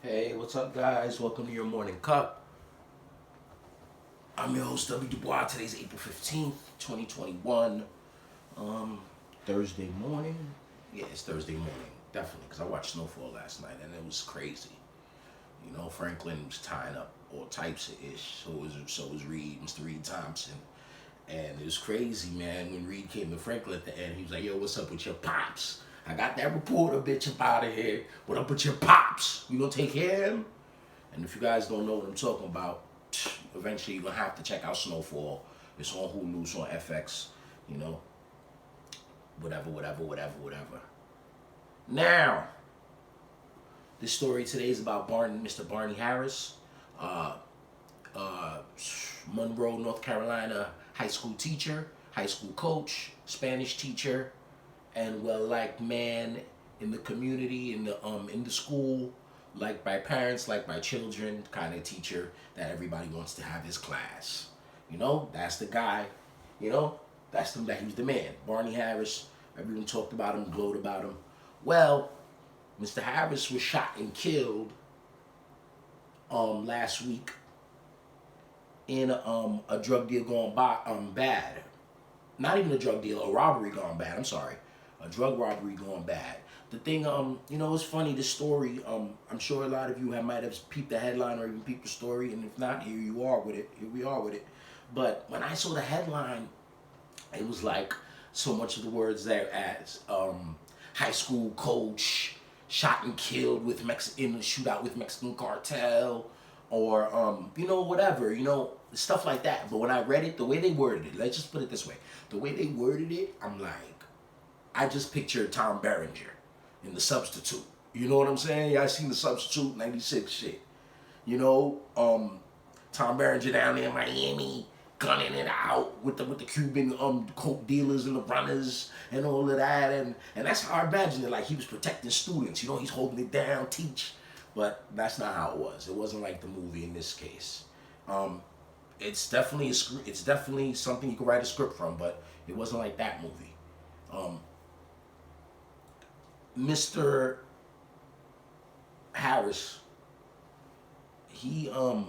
Hey, what's up, guys? Welcome to your morning cup. I'm your host, Dubby Dubois. Today's April 15th, 2021. Um, Thursday morning. Yeah, it's Thursday morning. Definitely, because I watched Snowfall last night and it was crazy. You know, Franklin was tying up all types of ish. So was Reed, Mr. Reed Thompson. And it was crazy, man. When Reed came to Franklin at the end, he was like, yo, what's up with your pops? I got that reporter bitch up out of here. What up with your pops? You gonna take care of him? And if you guys don't know what I'm talking about, eventually you're gonna have to check out Snowfall. It's on Hulu, it's on FX, you know. Whatever. Now, this story today is about Mr. Barney Harris, uh, uh, Monroe, North Carolina high school teacher, high school coach, Spanish teacher, and well-liked man in the community, in the school, liked by parents, liked by children, kind of teacher that everybody wants to have his class. You know, that's the guy. You know, that he was the man. Barney Harris. Everyone talked about him, glowed about him. Well, Mr. Harris was shot and killed last week in a drug deal gone bad. Not even a drug deal, a robbery gone bad. I'm sorry, a drug robbery gone bad. The thing, it's funny. The story, I'm sure a lot of you might have peeped the headline or even peeped the story, and if not, here you are with it. Here we are with it. But when I saw the headline, it was like so much of the words there as high school coach shot and killed in a shootout with Mexican cartel, or whatever, stuff like that. But when I read it, the way they worded it, let's just put it this way, the way they worded it, I'm like, I just pictured Tom Berenger in The Substitute. You know what I'm saying? Yeah, I seen The Substitute, 96 shit. Tom Berenger down there in Miami, gunning it out with the Cuban coke dealers and the runners and all of that, and that's how I imagined it. Like he was protecting students. He's holding it down, teach. But that's not how it was. It wasn't like the movie in this case. It's definitely something you could write a script from, but it wasn't like that movie. Mr. Harris, how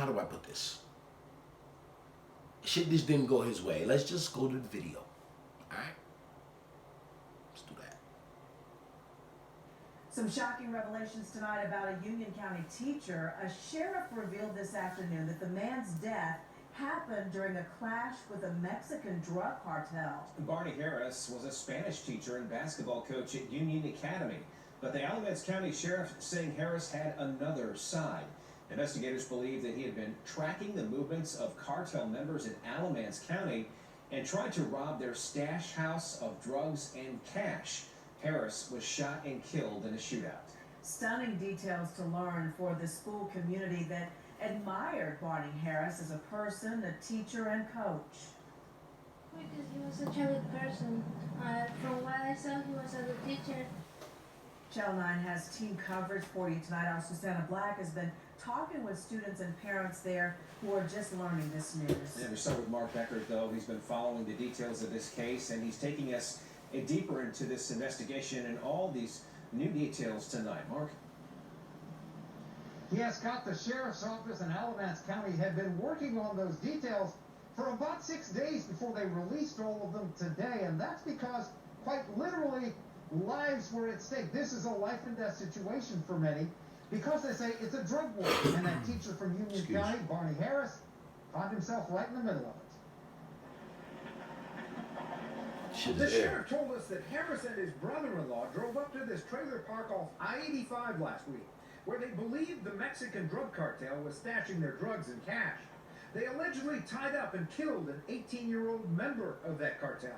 do I put this? Shit just didn't go his way. Let's just go to the video. Alright? Let's do that. Some shocking revelations tonight about a Union County teacher. A sheriff revealed this afternoon that the man's death happened during a clash with a Mexican drug cartel. Barney Harris was a Spanish teacher and basketball coach at Union Academy, but the Alamance County Sheriff saying Harris had another side. Investigators believe that he had been tracking the movements of cartel members in Alamance County and tried to rob their stash house of drugs and cash. Harris was shot and killed in a shootout. Stunning details to learn for the school community that admired Barney Harris as a person, a teacher, and coach. Because he was such a good person. From what I saw, he was a good teacher. Channel 9 has team coverage for you tonight. Our Susanna Black has been talking with students and parents there who are just learning this news. And we're starting with Mark Beckert, though. He's been following the details of this case, and he's taking us deeper into this investigation and all these new details tonight. Mark? Yes, Scott, the sheriff's office in Alamance County had been working on those details for about 6 days before they released all of them today, and that's because, quite literally, lives were at stake. This is a life and death situation for many, because they say it's a drug war, and that teacher from Union County, Barney Harris, found himself right in the middle of it. The sheriff told us that Harris and his brother-in-law drove up to this trailer park off I-85 last week, where they believed the Mexican drug cartel was stashing their drugs and cash. They allegedly tied up and killed an 18-year-old member of that cartel.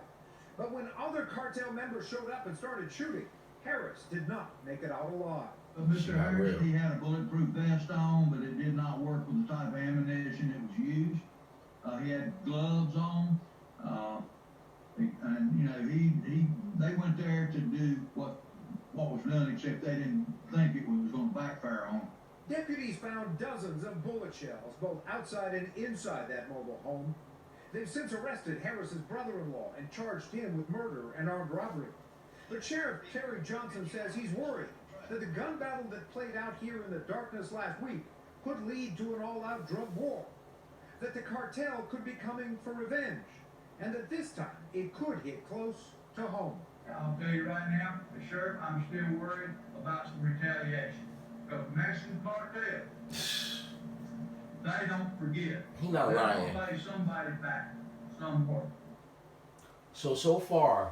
But when other cartel members showed up and started shooting, Harris did not make it out alive. Mr. Harris, he had a bulletproof vest on, but it did not work with the type of ammunition that was used. He had gloves on, and they went there to do what was done, except they didn't think it was going to backfire on them. Deputies found dozens of bullet shells, both outside and inside that mobile home. They've since arrested Harris's brother-in-law and charged him with murder and armed robbery. But Sheriff Terry Johnson says he's worried that the gun battle that played out here in the darkness last week could lead to an all-out drug war, that the cartel could be coming for revenge, and that this time it could hit close to home. I'll tell you right now, the sheriff, I'm still worried about some retaliation. Because Mexican cartel, they don't forget. He not lying. They'll pay somebody back somewhere. So far,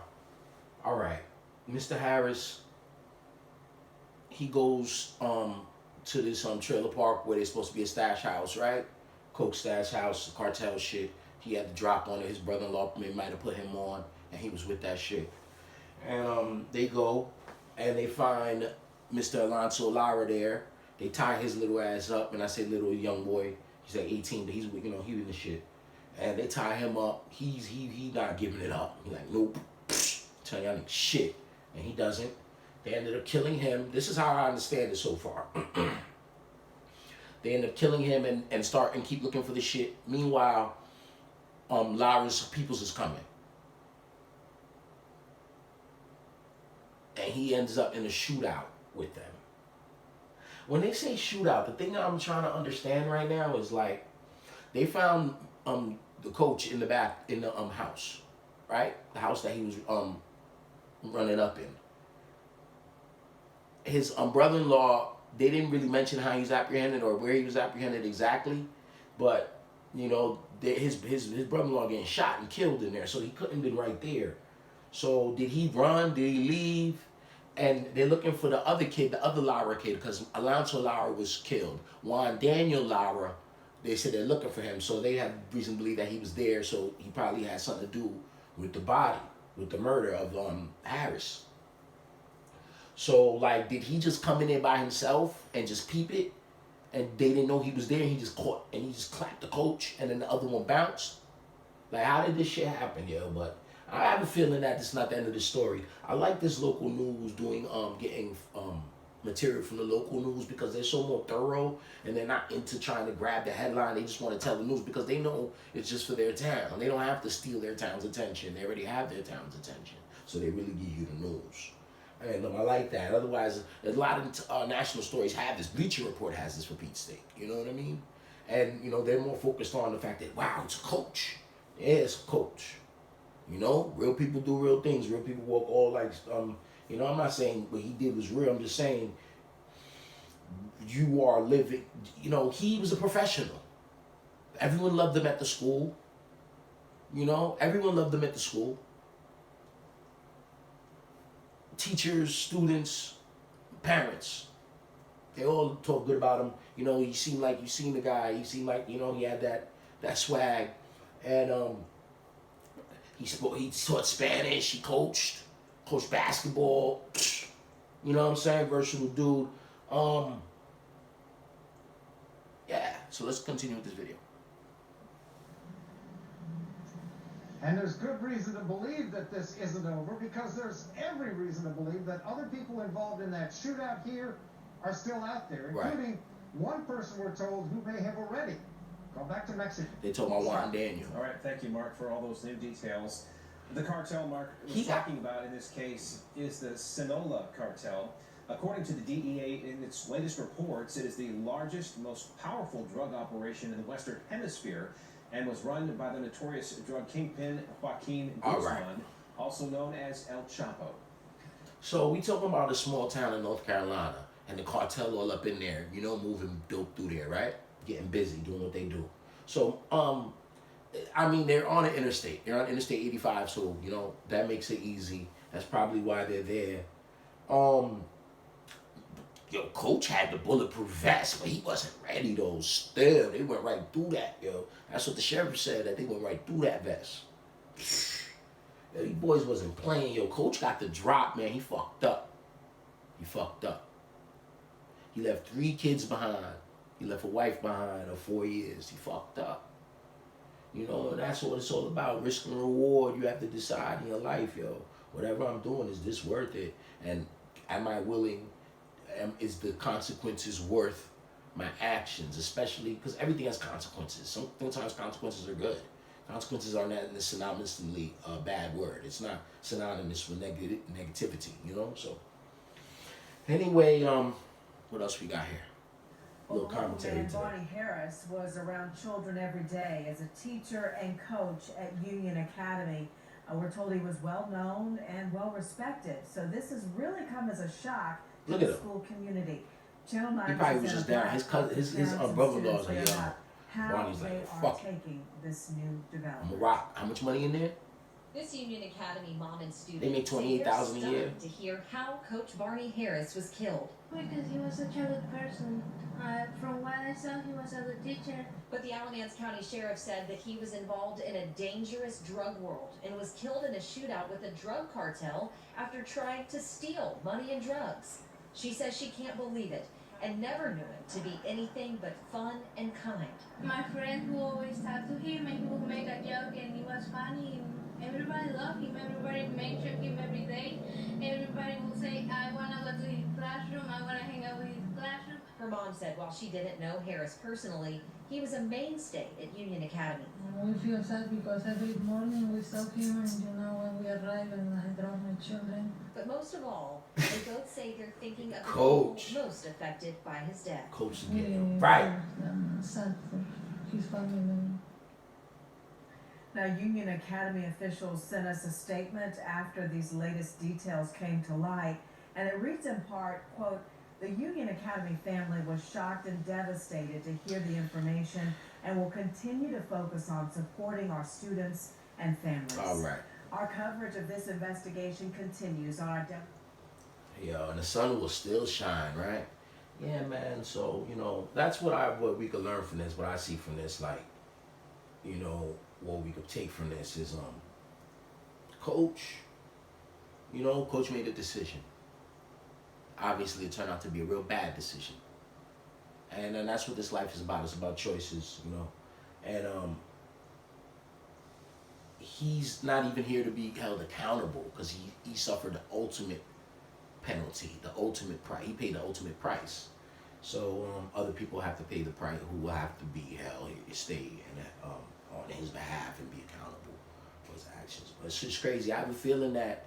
all right, Mr. Harris, he goes to this trailer park where there's supposed to be a stash house, right? Coke stash house, cartel shit. He had the drop on it. His brother-in-law might have put him on, and he was with that shit. And they go, and they find Mr. Alonso Lara there. They tie his little ass up, and I say little young boy. He's like 18, but he's he in the shit. And they tie him up. He's not giving it up. He's like, nope. Tell y'all niggas shit, and he doesn't. They ended up killing him. This is how I understand it so far. They end up killing him and keep looking for the shit. Meanwhile, Lara's peoples is coming. And he ends up in a shootout with them. When they say shootout, the thing that I'm trying to understand right now is like, they found the coach in the back in the house, right? The house that he was running up in. His brother-in-law, they didn't really mention how he was apprehended or where he was apprehended exactly, but you know, his brother-in-law getting shot and killed in there, so he couldn't have been right there. So did he run? Did he leave? And they're looking for the other kid, the other Lara kid, because Alonso Lara was killed. Juan Daniel Lara, they said they're looking for him, so they have reason to believe that he was there, so he probably had something to do with the body, with the murder of Harris. So, like, did he just come in there by himself and just peep it? And they didn't know he was there, and he just caught, and he just clapped the coach, and then the other one bounced? Like, how did this shit happen, yo? But I have a feeling that it's not the end of the story. I like this local news doing, getting material from the local news because they're so more thorough, and they're not into trying to grab the headline. They just want to tell the news because they know it's just for their town. They don't have to steal their town's attention. They already have their town's attention. So they really give you the news. And I like that. Otherwise, a lot of national stories have this. Bleacher Report has this, for Pete's sake. You know what I mean? And, you know, they're more focused on the fact that, wow, it's a coach. Yeah, it's a coach. You know, real people do real things. Real people walk all like, you know, I'm not saying what he did was real. I'm just saying you are living, you know, he was a professional. Everyone loved him at the school. You know, everyone loved him at the school. Teachers, students, parents, they all talk good about him. You know, you seen the guy. You seemed like, you know, he had that swag, and he taught Spanish. He coached basketball. You know what I'm saying? Versatile dude. Yeah. So let's continue with this video. And there's good reason to believe that this isn't over because there's every reason to believe that other people involved in that shootout here are still out there, including one person we're told who may have already gone back to Mexico. They told my Juan Daniel. All right, thank you, Mark, for all those new details. The cartel Mark was talking about in this case is the Sinaloa Cartel. According to the DEA in its latest reports, it is the largest, most powerful drug operation in the Western Hemisphere, and was run by the notorious drug kingpin Joaquin Guzman, also known as El Chapo. So we talking about a small town in North Carolina, and the cartel all up in there, you know, moving dope through there, right? Getting busy, doing what they do. So, I mean, they're on an interstate. They're on Interstate 85, so, you know, that makes it easy. That's probably why they're there. Yo, Coach had the bulletproof vest, but he wasn't ready, though. Still, they went right through that, yo. That's what the sheriff said, that they went right through that vest. Yo, these boys wasn't playing. Yo, Coach got the drop, man. He fucked up. He fucked up. He left 3 kids behind. He left a wife behind of 4 years. He fucked up. You know, and that's what it's all about. Risk and reward. You have to decide in your life, yo. Whatever I'm doing, is this worth it? And am I willing? Is the consequences worth my actions? Especially because everything has consequences. Sometimes consequences are good. Consequences are not synonymously a bad word. It's not synonymous with negativity, you know. So anyway, what else we got here? A little commentary Man today. Barney Harris was around children every day as a teacher and coach at Union Academy. We're told he was well known and well respected. So this has really come as a shock to Look at the him. school community. Channel 9 He probably was sent just a down. black His cousin, his parents and brother-in-law's students like, yo, about how Barney's they like, are fuck it. taking this new I'm a development. rock. How much money in there? This Union Academy mom and student They make say they're $28,000 a year. stunned to hear how Coach Barney Harris was killed. Because he was such a good person. From what I saw, he was a good teacher. But the Alamance County Sheriff said that he was involved in a dangerous drug world and was killed in a shootout with a drug cartel after trying to steal money and drugs. She says she can't believe it and never knew him to be anything but fun and kind. My friend who always talked to him and he would make a joke and he was funny and everybody loved him. Everybody mentioned him every day. Everybody would say, I want to go to his classroom. I want to hang out with his classroom. Her mom said while she didn't know Harris personally, he was a mainstay at Union Academy. We feel sad because every morning we saw him and when we arrive and I drop my children. But most of all, they both say they're thinking of the Coach. people most affected by his death. Coach is getting him right. I'm sad for his family. Now, Union Academy officials sent us a statement after these latest details came to light, and it reads in part, quote, "The Union Academy family was shocked and devastated to hear the information and will continue to focus on supporting our students and families." All right. Our coverage of this investigation continues on our Yo, and the sun will still shine, right? Yeah, man. So, you know, that's what we could learn from this, what I see from this, like, you know, what we could take from this is Coach made a decision. Obviously it turned out to be a real bad decision. And that's what this life is about. It's about choices, you know. And he's not even here to be held accountable because he suffered the ultimate penalty, the ultimate price. He paid the ultimate price. So other people have to pay the price, who will have to be held, stay and on his behalf and be accountable for his actions. But it's just crazy. I have a feeling that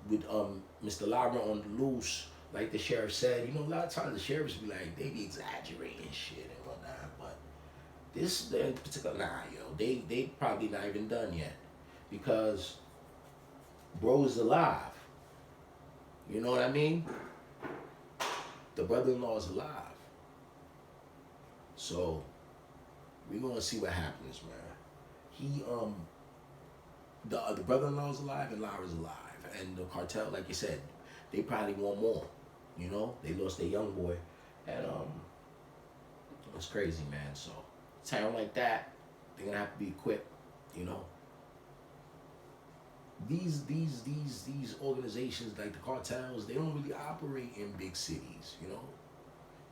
with Mr. Lara on the loose, like the sheriff said, you know, a lot of times the sheriffs be like, they be exaggerating shit and whatnot. But this in particular, they probably not even done yet because bro is alive. You know what I mean? The brother-in-law is alive. So we're gonna see what happens, man. The brother-in-law is alive and Lara's alive, and the cartel, like you said, they probably want more. You know, they lost their young boy, and it's crazy, man. So a town like that, they're gonna have to be equipped. You know, these organizations like the cartels, they don't really operate in big cities. You know,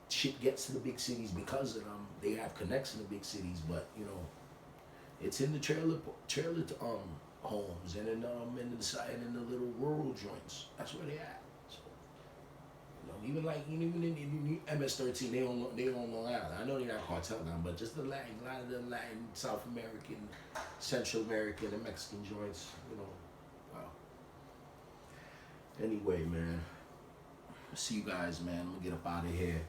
shit gets to the big cities because of them. They have connects in the big cities, but you know, it's in the trailer homes and in the little rural joints. That's where they at. So, you know, even in MS-13, they on Long Island. I know they're not cartel now, but just a lot of the Latin, South American, Central American, and Mexican joints. You know, wow. Anyway, man, see you guys, man. I'm gonna get up out of here.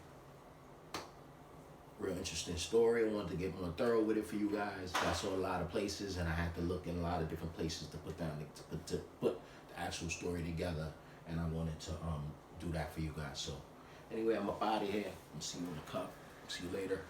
Real interesting story. I wanted to get more thorough with it for you guys. I saw a lot of places, and I had to look in a lot of different places to put the actual story together. And I wanted to do that for you guys. So, anyway, I'm up out of here. I'm see you in the cup. See you later.